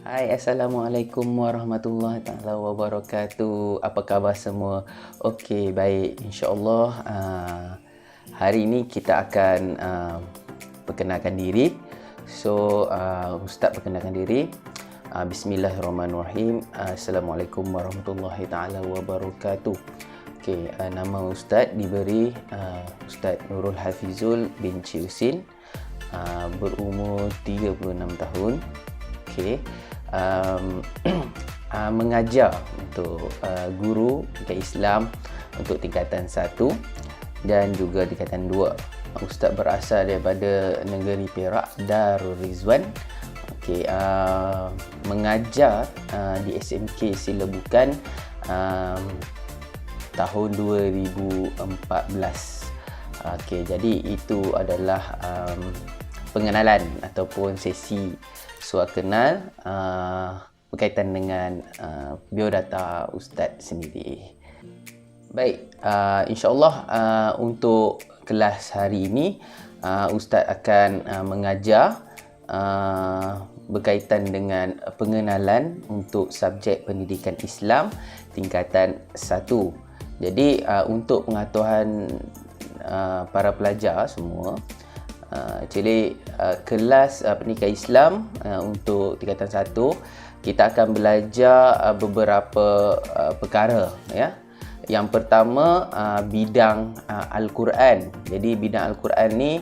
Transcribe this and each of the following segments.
Hai, Assalamualaikum warahmatullahi taala wabarakatuh. Apa khabar semua? Okey, baik. InsyaAllah hari ini kita akan perkenalkan diri. Ustaz perkenalkan diri. Bismillahirrahmanirrahim. Assalamualaikum warahmatullahi taala wabarakatuh. Okey, nama Ustaz diberi Ustaz Nurul Hafizul bin Husin, berumur 36 tahun. Okey. Mengajar untuk guru tingkat Islam untuk tingkatan 1 dan juga tingkatan 2. Ustaz berasal daripada negeri Perak, Darul Rizwan. Okey, mengajar di SMK Sila Bukan tahun 2014. Okey, jadi itu adalah pengenalan ataupun sesi suara kenal berkaitan dengan biodata Ustaz sendiri. Baik, insyaAllah untuk kelas hari ini Ustaz akan mengajar berkaitan dengan pengenalan untuk subjek pendidikan Islam tingkatan 1. Jadi untuk pengetahuan para pelajar semua, kelas pendidikan Islam untuk tingkatan 1 kita akan belajar beberapa perkara, ya. Yang pertama bidang Al-Quran. Jadi bidang Al-Quran ni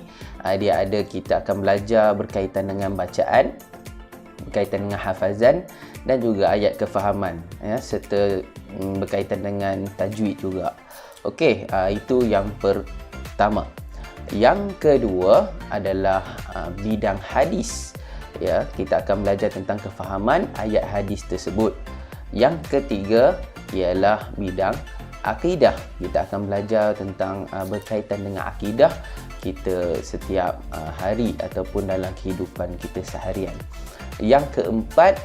kita akan belajar berkaitan dengan bacaan, berkaitan dengan hafazan dan juga ayat kefahaman, ya, serta berkaitan dengan tajwid juga. Okey, itu yang pertama. Yang kedua adalah bidang hadis. Ya, kita akan belajar tentang kefahaman ayat hadis tersebut. Yang ketiga ialah bidang akidah. Kita akan belajar tentang berkaitan dengan akidah kita setiap hari ataupun dalam kehidupan kita seharian. Yang keempat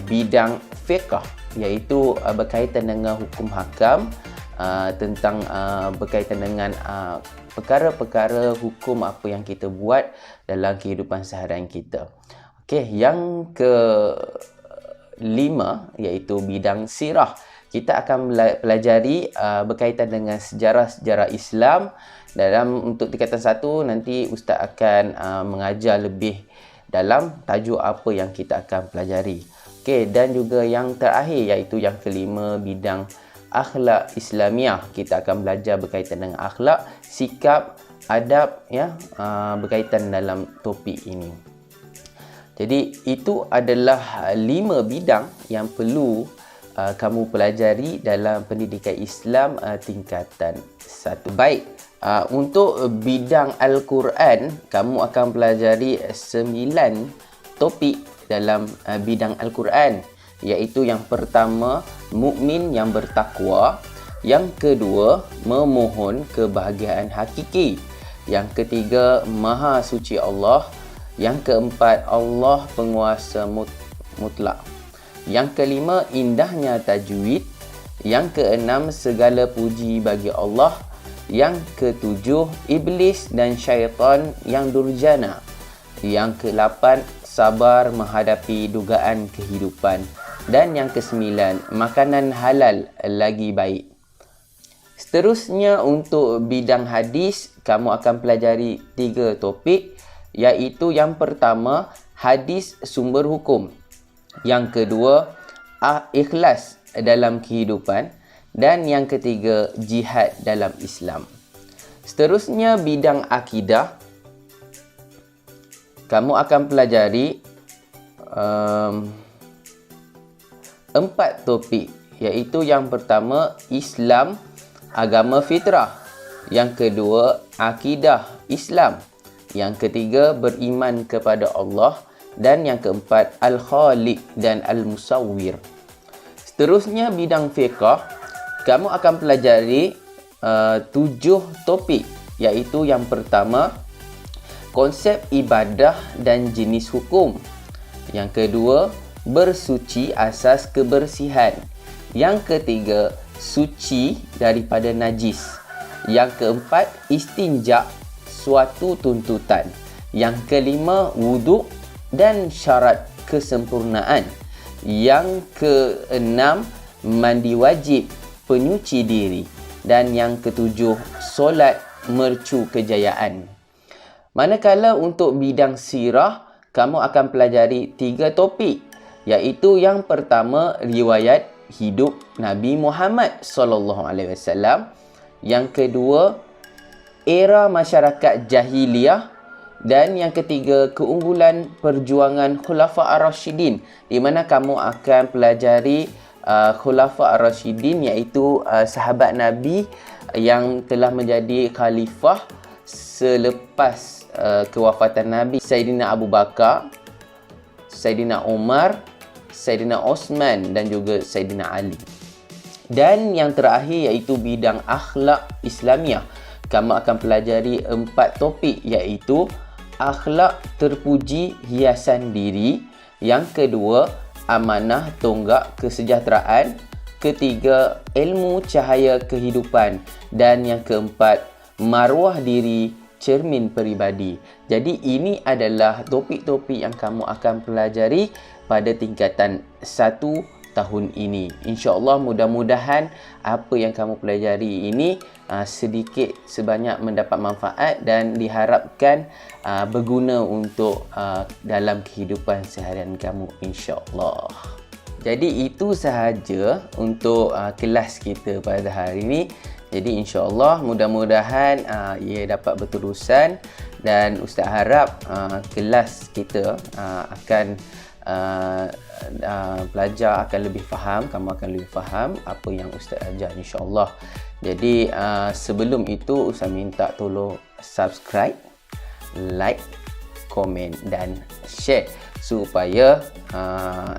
bidang fiqh, iaitu berkaitan dengan hukum hakam, tentang berkaitan dengan perkara-perkara hukum apa yang kita buat dalam kehidupan seharian kita. Okey, yang kelima iaitu bidang sirah. Kita akan pelajari berkaitan dengan sejarah-sejarah Islam. Untuk tingkatan 1 nanti Ustaz akan mengajar lebih dalam tajuk apa yang kita akan pelajari. Okey, dan juga yang terakhir iaitu yang kelima bidang akhlak Islamiah. Kita akan belajar berkaitan dengan akhlak, sikap, adab, ya, berkaitan dalam topik ini. Jadi itu adalah 5 bidang yang perlu kamu pelajari dalam pendidikan Islam tingkatan 1. Baik, untuk bidang Al-Quran, kamu akan pelajari 9 topik dalam bidang Al-Quran, iaitu yang pertama mukmin yang bertakwa, yang kedua memohon kebahagiaan hakiki, yang ketiga maha suci Allah, yang keempat Allah penguasa mutlak, yang kelima indahnya tajwid, yang keenam segala puji bagi Allah, yang ketujuh iblis dan syaitan yang durjana, yang ke-8 sabar menghadapi dugaan kehidupan, dan yang ke-9 makanan halal lagi baik. Seterusnya untuk bidang hadis, kamu akan pelajari 3 topik, iaitu yang pertama hadis sumber hukum, yang kedua ikhlas dalam kehidupan, dan yang ketiga jihad dalam Islam. Seterusnya bidang akidah, kamu akan pelajari 4 topik, iaitu yang pertama Islam, agama fitrah, yang kedua akidah Islam, yang ketiga beriman kepada Allah, dan yang keempat Al-Khaliq dan Al-Musawwir. Seterusnya bidang fiqh, kamu akan pelajari 7 topik, iaitu yang pertama konsep ibadah dan jenis hukum, yang kedua bersuci asas kebersihan, yang ketiga suci daripada najis, yang keempat istinja suatu tuntutan, yang kelima wuduk dan syarat kesempurnaan. Yang keenam, mandi wajib, penyuci diri. Dan yang ketujuh, solat mercu kejayaan. Manakala untuk bidang sirah, kamu akan pelajari 3 topik, iaitu yang pertama, riwayat hidup Nabi Muhammad SAW. Yang kedua, era masyarakat jahiliyah. Dan yang ketiga, keunggulan perjuangan Khulafa' Ar-Rashidin, di mana kamu akan pelajari Khulafa' Ar-Rashidin, iaitu sahabat Nabi yang telah menjadi khalifah selepas kewafatan Nabi. Saidina Abu Bakar, Saidina Umar, Saidina Osman dan juga Saidina Ali. Dan yang terakhir iaitu bidang akhlak Islamiah. Kamu akan pelajari 4 topik, iaitu akhlak terpuji, hiasan diri. Yang kedua, amanah tonggak kesejahteraan. Ketiga, ilmu cahaya kehidupan. Dan yang keempat, maruah diri, cermin peribadi. Jadi ini adalah topik-topik yang kamu akan pelajari pada tingkatan 1 tahun ini. InsyaAllah mudah-mudahan apa yang kamu pelajari ini sedikit sebanyak mendapat manfaat dan diharapkan berguna untuk dalam kehidupan seharian kamu, insyaAllah. Jadi itu sahaja untuk kelas kita pada hari ini. Jadi insyaAllah mudah-mudahan ia dapat berterusan dan Ustaz harap kelas kita akan belajar akan lebih faham, kamu akan lebih faham apa yang Ustaz ajar, insyaAllah. Jadi sebelum itu Ustaz minta tolong subscribe, like, komen dan share supaya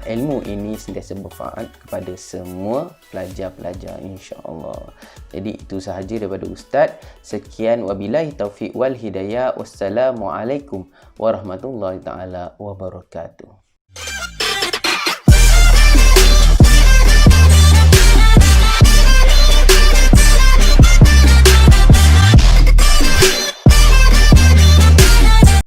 ilmu ini sentiasa bermanfaat kepada semua pelajar-pelajar, insya-Allah. Jadi itu sahaja daripada Ustaz. Sekian, wabillahi taufiq wal hidayah. Wassalamualaikum warahmatullahi taala wabarakatuh.